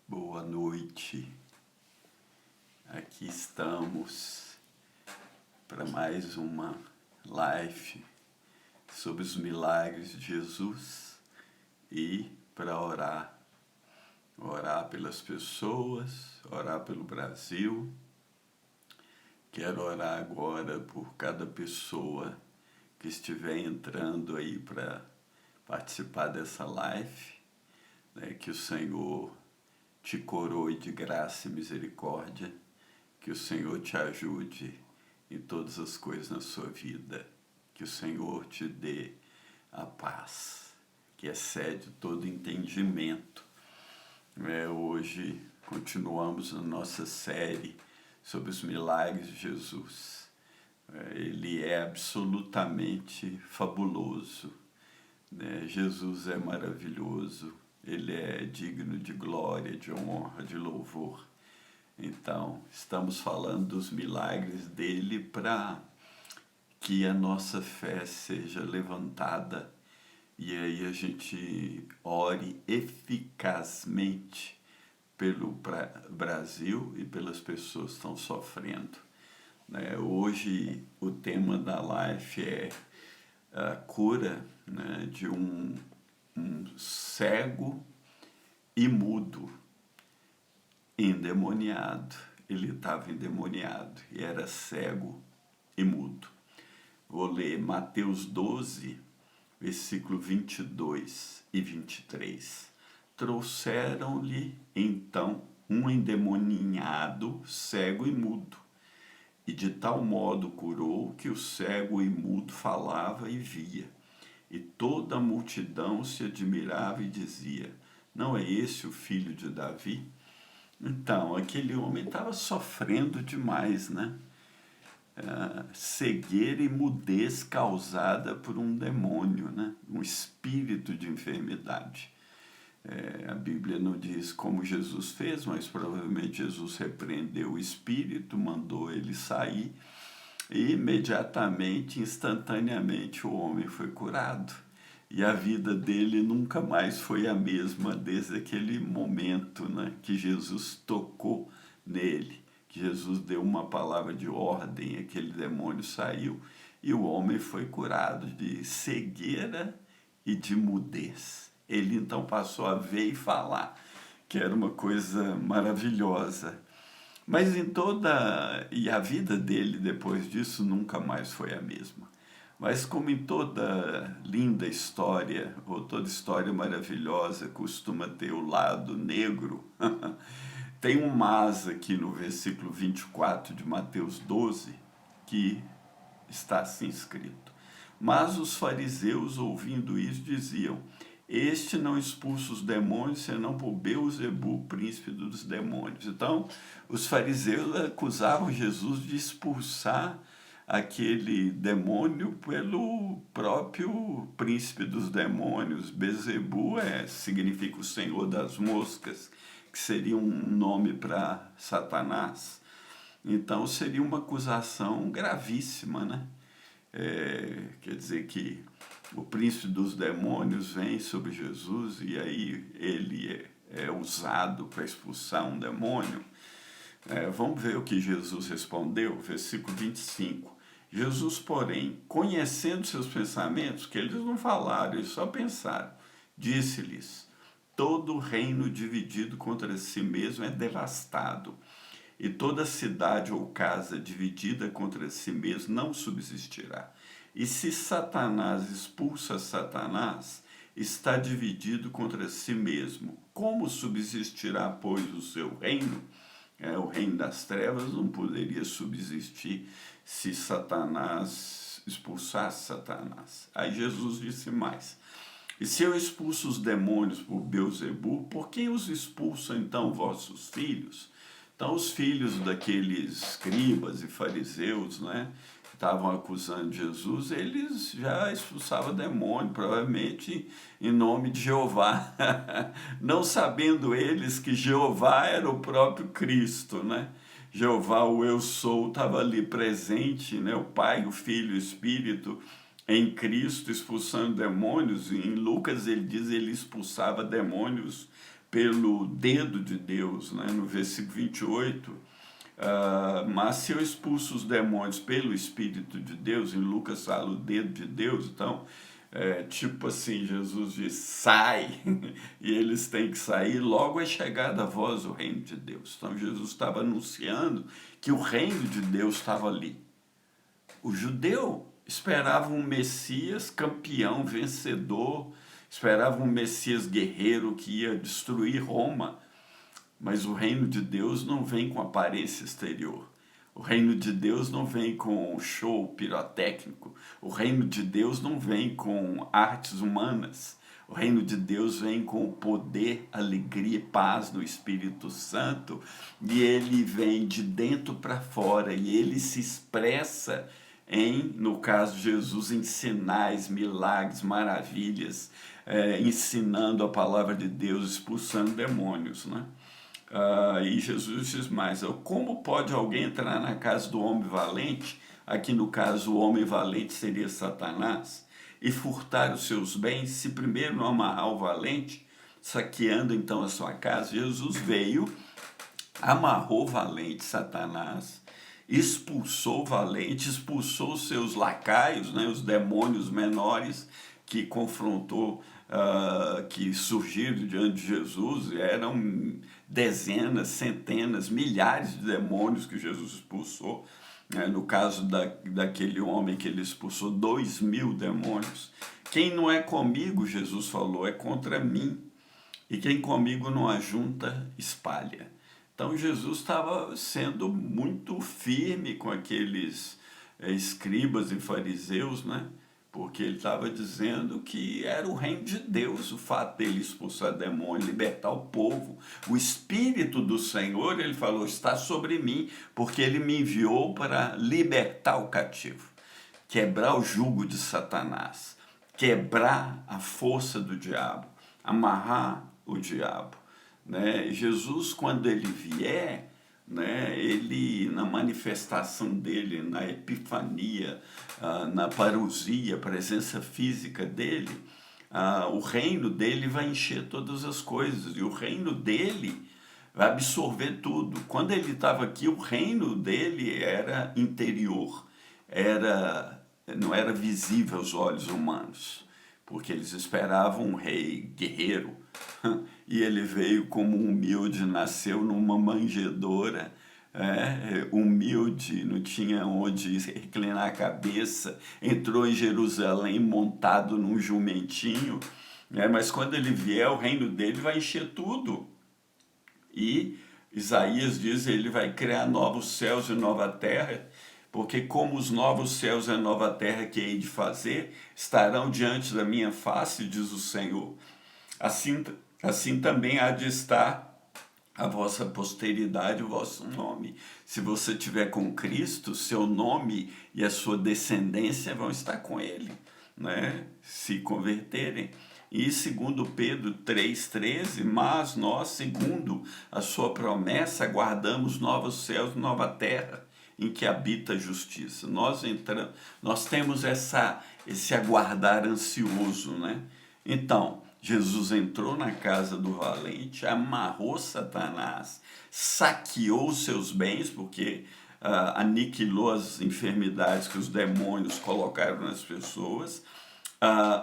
Boa noite, aqui estamos para mais uma live sobre os milagres de Jesus e para orar pelas pessoas, orar pelo Brasil. Quero orar agora por cada pessoa que estiver entrando aí para participar dessa live, né? Que o Senhor te coroe de graça e misericórdia, que o Senhor te ajude em todas as coisas na sua vida, que o Senhor te dê a paz, que excede todo entendimento. Hoje continuamos a nossa série sobre os milagres de Jesus. Ele é absolutamente fabuloso, né? Jesus é maravilhoso. Ele é digno de glória, de honra, de louvor. Então, estamos falando dos milagres dele para que a nossa fé seja levantada e aí a gente ore eficazmente pelo Brasil e pelas pessoas que estão sofrendo. Hoje, o tema da live é a cura, né, de um cego e mudo, endemoniado. Ele estava endemoniado e era cego e mudo. Vou ler Mateus 12, versículo 22 e 23. Trouxeram-lhe então um endemoniado, cego e mudo, e de tal modo curou que o cego e mudo falava e via. E toda a multidão se admirava e dizia: não é esse o filho de Davi? Então, aquele homem estava sofrendo demais, né? Cegueira e mudez causada por um demônio, né? Um espírito de enfermidade. A Bíblia não diz como Jesus fez, mas provavelmente Jesus repreendeu o espírito, mandou ele sair, e imediatamente, instantaneamente, o homem foi curado. E a vida dele nunca mais foi a mesma desde aquele momento, né, que Jesus tocou nele, que Jesus deu uma palavra de ordem, aquele demônio saiu e o homem foi curado de cegueira e de mudez. Ele então passou a ver e falar, que era uma coisa maravilhosa. Mas e a vida dele depois disso nunca mais foi a mesma. Mas como em toda linda história, ou toda história maravilhosa costuma ter o lado negro, tem um mas aqui no versículo 24 de Mateus 12, que está assim escrito. Mas os fariseus, ouvindo isso, diziam: este não expulsa os demônios, senão por Beelzebul, príncipe dos demônios. Então, os fariseus acusavam Jesus de expulsar aquele demônio pelo próprio príncipe dos demônios. Beelzebul significa o senhor das moscas, que seria um nome para Satanás. Então, seria uma acusação gravíssima, né? Quer dizer que o príncipe dos demônios vem sobre Jesus e aí ele é usado para expulsar um demônio. Vamos ver o que Jesus respondeu, versículo 25. Jesus, porém, conhecendo seus pensamentos, que eles não falaram, eles só pensaram, disse-lhes: todo reino dividido contra si mesmo é devastado, e toda cidade ou casa dividida contra si mesmo não subsistirá. E se Satanás expulsa Satanás, está dividido contra si mesmo. Como subsistirá, pois, o seu reino? O reino das trevas não poderia subsistir se Satanás expulsasse Satanás. Aí Jesus disse mais: e se eu expulso os demônios por Beelzebul, por quem os expulsam então vossos filhos? Então os filhos daqueles escribas e fariseus, né, que estavam acusando Jesus, eles já expulsavam demônio, provavelmente em nome de Jeová, não sabendo eles que Jeová era o próprio Cristo, né? Jeová, o Eu Sou, estava ali presente, né? O Pai, o Filho, o Espírito, em Cristo, expulsando demônios. Em Lucas ele diz que ele expulsava demônios pelo dedo de Deus, né? No versículo 28, mas se eu expulso os demônios pelo Espírito de Deus, em Lucas fala o dedo de Deus, então, tipo assim, Jesus diz, sai, e eles têm que sair, logo é chegada a vós o reino de Deus. Então Jesus estava anunciando que o reino de Deus estava ali. O judeu esperava um Messias campeão, vencedor, esperava um Messias guerreiro que ia destruir Roma, mas o reino de Deus não vem com aparência exterior. O reino de Deus não vem com show pirotécnico. O reino de Deus não vem com artes humanas. O reino de Deus vem com poder, alegria e paz no Espírito Santo, e ele vem de dentro para fora, e ele se expressa no caso de Jesus, em sinais, milagres, maravilhas, ensinando a palavra de Deus, expulsando demônios, né? E Jesus diz mais, como pode alguém entrar na casa do homem valente, aqui no caso o homem valente seria Satanás, e furtar os seus bens, se primeiro não amarrar o valente, saqueando então a sua casa? Jesus veio, amarrou o valente, Satanás, expulsou o valente, expulsou os seus lacaios, né, os demônios menores que confrontou, que surgiram diante de Jesus. Eram dezenas, centenas, milhares de demônios que Jesus expulsou. No caso daquele homem que ele expulsou, 2.000 demônios. Quem não é comigo, Jesus falou, é contra mim. E quem comigo não ajunta, espalha. Então Jesus estava sendo muito firme com aqueles escribas e fariseus, né? Porque ele estava dizendo que era o reino de Deus, o fato dele expulsar demônio, libertar o povo. O Espírito do Senhor, ele falou, está sobre mim, porque ele me enviou para libertar o cativo, quebrar o jugo de Satanás, quebrar a força do diabo, amarrar o diabo, né? Jesus, quando ele vier, né, ele, na manifestação dele, na epifania, na parousia, presença física dele, o reino dele vai encher todas as coisas, e o reino dele vai absorver tudo. Quando ele estava aqui, o reino dele era interior, não era visível aos olhos humanos, porque eles esperavam um rei guerreiro, e ele veio como humilde, nasceu numa manjedoura, humilde, não tinha onde reclinar a cabeça, entrou em Jerusalém montado num jumentinho, mas quando ele vier, o reino dele vai encher tudo. E Isaías diz, ele vai criar novos céus e nova terra, porque como os novos céus e a nova terra que hei de fazer estarão diante da minha face, diz o Senhor, assim também há de estar a vossa posteridade, o vosso nome. Se você estiver com Cristo, seu nome e a sua descendência vão estar com ele, né? Se converterem. E segundo Pedro 3,13, mas nós, segundo a sua promessa, aguardamos novos céus e nova terra, em que habita a justiça. Nós temos esse aguardar ansioso, né? Então, Jesus entrou na casa do valente, amarrou Satanás, saqueou os seus bens, porque aniquilou as enfermidades que os demônios colocaram nas pessoas,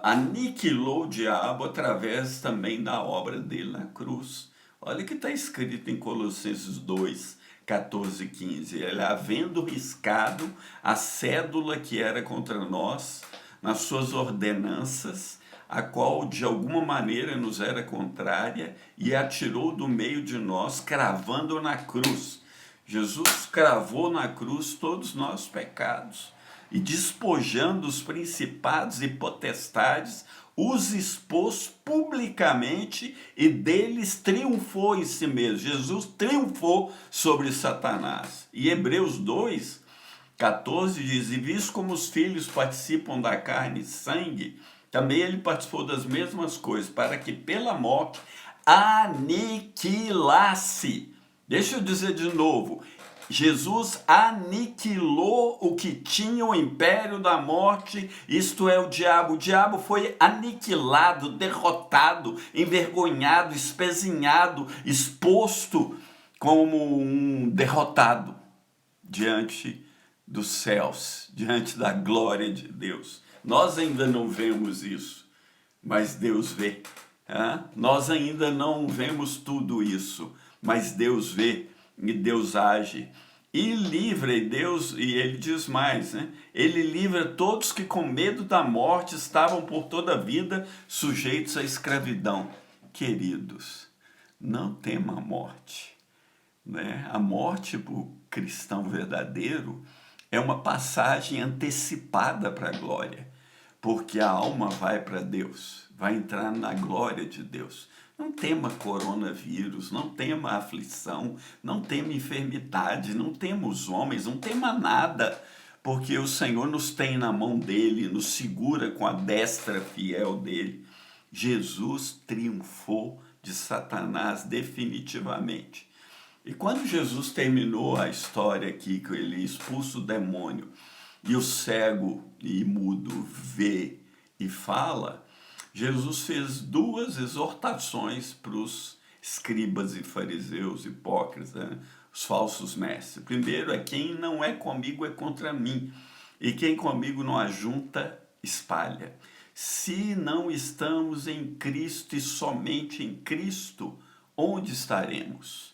aniquilou o diabo através também da obra dele na cruz. Olha o que está escrito em Colossenses 2, 14 e 15. Ele, havendo riscado a cédula que era contra nós, nas suas ordenanças, a qual de alguma maneira nos era contrária, e atirou do meio de nós, cravando na cruz. Jesus cravou na cruz todos os nossos pecados, e despojando os principados e potestades, os expôs publicamente, e deles triunfou em si mesmo. Jesus triunfou sobre Satanás. E Hebreus 2, 14 diz, e visto como os filhos participam da carne e sangue, também ele participou das mesmas coisas, para que pela morte aniquilasse. Deixa eu dizer de novo, Jesus aniquilou o que tinha o império da morte, isto é, o diabo. O diabo foi aniquilado, derrotado, envergonhado, espezinhado, exposto como um derrotado diante dos céus, diante da glória de Deus. Nós ainda não vemos isso, mas Deus vê. Nós ainda não vemos tudo isso, mas Deus vê e Deus age. E livra, e Deus, e ele diz mais, né? Ele livra todos que com medo da morte estavam por toda a vida sujeitos à escravidão. Queridos, não tema a morte, né? A morte para o cristão verdadeiro é uma passagem antecipada para a glória, porque a alma vai para Deus, vai entrar na glória de Deus. Não tema coronavírus, não tema aflição, não tema enfermidade, não tema os homens, não tema nada, porque o Senhor nos tem na mão dele, nos segura com a destra fiel dele. Jesus triunfou de Satanás definitivamente. E quando Jesus terminou a história aqui, que ele expulsa o demônio, e o cego e mudo vê e fala, Jesus fez duas exortações para os escribas e fariseus, hipócritas, né? Os falsos mestres. Primeiro é: quem não é comigo é contra mim, e quem comigo não ajunta, espalha. Se não estamos em Cristo e somente em Cristo, onde estaremos?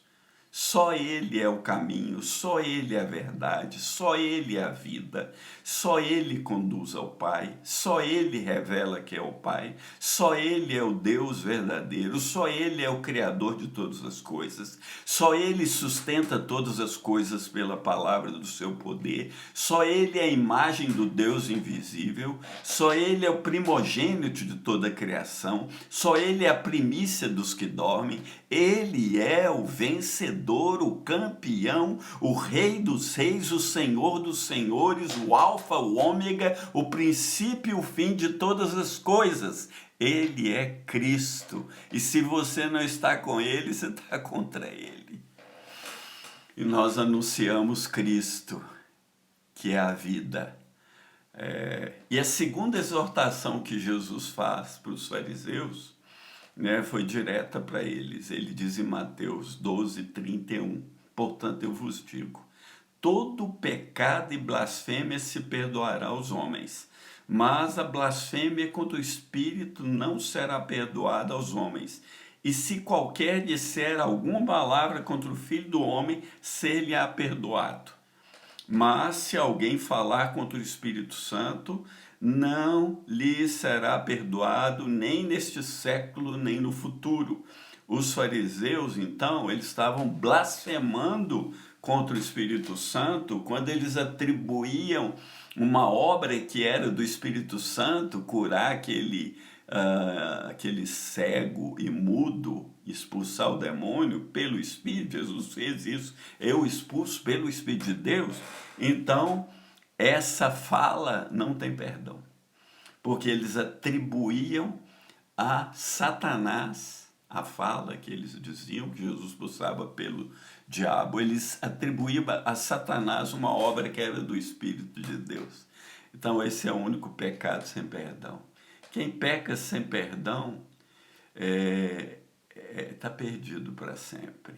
Só Ele é o caminho, só Ele é a verdade, só Ele é a vida, só Ele conduz ao Pai, só Ele revela que é o Pai, só Ele é o Deus verdadeiro, só Ele é o Criador de todas as coisas, só Ele sustenta todas as coisas pela palavra do seu poder, só Ele é a imagem do Deus invisível, só Ele é o primogênito de toda a criação, só Ele é a primícia dos que dormem, Ele é o vencedor, o campeão, o Rei dos reis, o Senhor dos senhores, o Alfa, o Ômega, o princípio e o fim de todas as coisas. Ele é Cristo. E se você não está com Ele, você está contra Ele. E nós anunciamos Cristo, que é a vida. E a segunda exortação que Jesus faz para os fariseus, né, foi direta para eles. Ele diz em Mateus 12:31, portanto eu vos digo, todo pecado e blasfêmia se perdoará aos homens, mas a blasfêmia contra o Espírito não será perdoada aos homens. E se qualquer disser alguma palavra contra o Filho do Homem, ser-lhe-á perdoado. Mas se alguém falar contra o Espírito Santo, não lhe será perdoado nem neste século, nem no futuro. Os fariseus, então, eles estavam blasfemando contra o Espírito Santo quando eles atribuíam uma obra que era do Espírito Santo, curar aquele cego e mudo, expulsar o demônio pelo Espírito. Jesus fez isso, eu expulso pelo Espírito de Deus. Então, essa fala não tem perdão, porque eles atribuíam a Satanás a fala que eles diziam que Jesus expulsava pelo diabo. Eles atribuíam a Satanás uma obra que era do Espírito de Deus. Então, esse é o único pecado sem perdão. Quem peca sem perdão está perdido para sempre.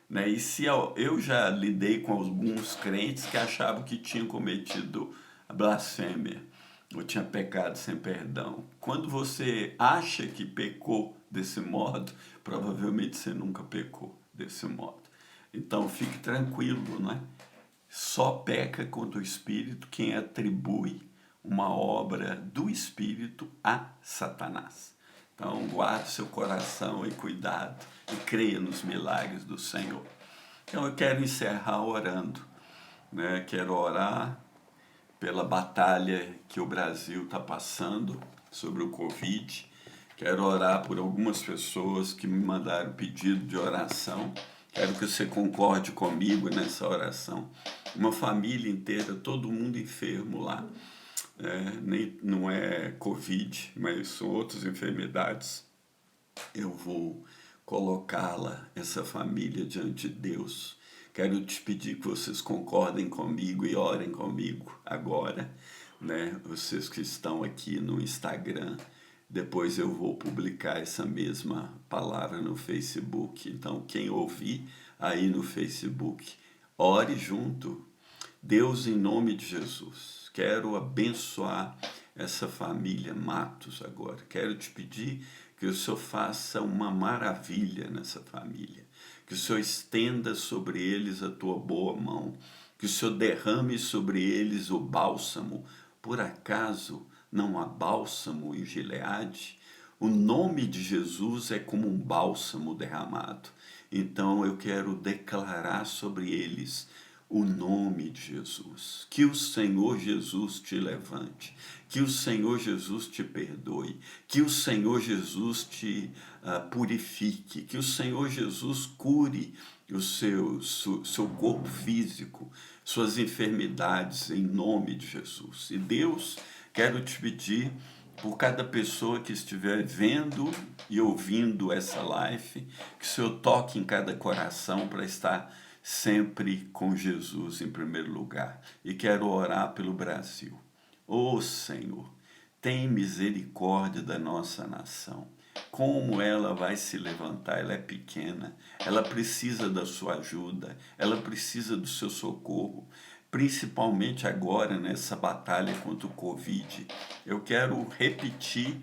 Né? E se eu já lidei com alguns crentes que achavam que tinham cometido a blasfêmia, ou tinha pecado sem perdão. Quando você acha que pecou desse modo, provavelmente você nunca pecou desse modo. Então fique tranquilo, né? Só peca contra o Espírito quem atribui uma obra do Espírito a Satanás. Então guarde seu coração e cuidado e creia nos milagres do Senhor. Então eu quero encerrar orando, né? Quero orar pela batalha que o Brasil está passando sobre o Covid. Quero orar por algumas pessoas que me mandaram pedido de oração. Quero que você concorde comigo nessa oração. Uma família inteira, todo mundo enfermo lá. Não é Covid, mas são outras enfermidades. Eu vou colocá-la, essa família, diante de Deus. Quero te pedir que vocês concordem comigo e orem comigo agora, né? Vocês que estão aqui no Instagram, depois eu vou publicar essa mesma palavra no Facebook. Então, quem ouvir aí no Facebook, ore junto. Deus, em nome de Jesus, quero abençoar essa família Matos agora. Quero te pedir que o Senhor faça uma maravilha nessa família, que o Senhor estenda sobre eles a tua boa mão, que o Senhor derrame sobre eles o bálsamo. Por acaso não há bálsamo em Gileade? O nome de Jesus é como um bálsamo derramado. Então eu quero declarar sobre eles o nome de Jesus. Que o Senhor Jesus te levante, que o Senhor Jesus te perdoe, que o Senhor Jesus te purifique, que o Senhor Jesus cure o seu corpo físico, suas enfermidades, em nome de Jesus. E Deus, quero te pedir por cada pessoa que estiver vendo e ouvindo essa live, que o Senhor toque em cada coração para estar sempre com Jesus em primeiro lugar. E quero orar pelo Brasil. Ô Senhor, tem misericórdia da nossa nação. Como ela vai se levantar? Ela é pequena, ela precisa da sua ajuda, ela precisa do seu socorro, principalmente agora nessa batalha contra o Covid. Eu quero repetir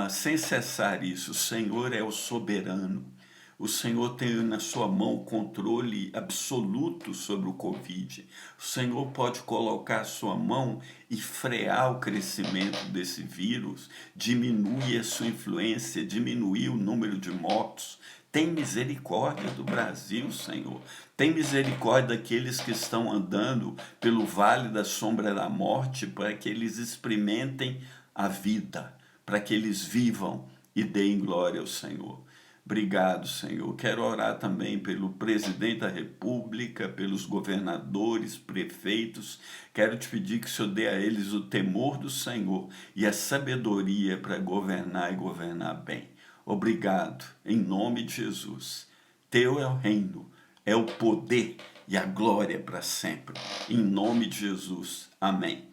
sem cessar isso: o Senhor é o soberano. O Senhor tem na sua mão o controle absoluto sobre o Covid. O Senhor pode colocar a sua mão e frear o crescimento desse vírus, diminuir a sua influência, diminuir o número de mortos. Tem misericórdia do Brasil, Senhor. Tem misericórdia daqueles que estão andando pelo vale da sombra da morte, para que eles experimentem a vida, para que eles vivam e deem glória ao Senhor. Obrigado, Senhor. Quero orar também pelo presidente da República, pelos governadores, prefeitos. Quero te pedir que o Senhor dê a eles o temor do Senhor e a sabedoria para governar e governar bem. Obrigado, em nome de Jesus. Teu é o reino, é o poder e a glória para sempre. Em nome de Jesus. Amém.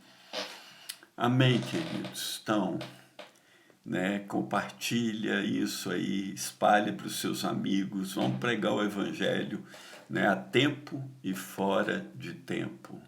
Amém, queridos. Então, compartilha isso aí, espalha para os seus amigos, vamos pregar o evangelho, a tempo e fora de tempo.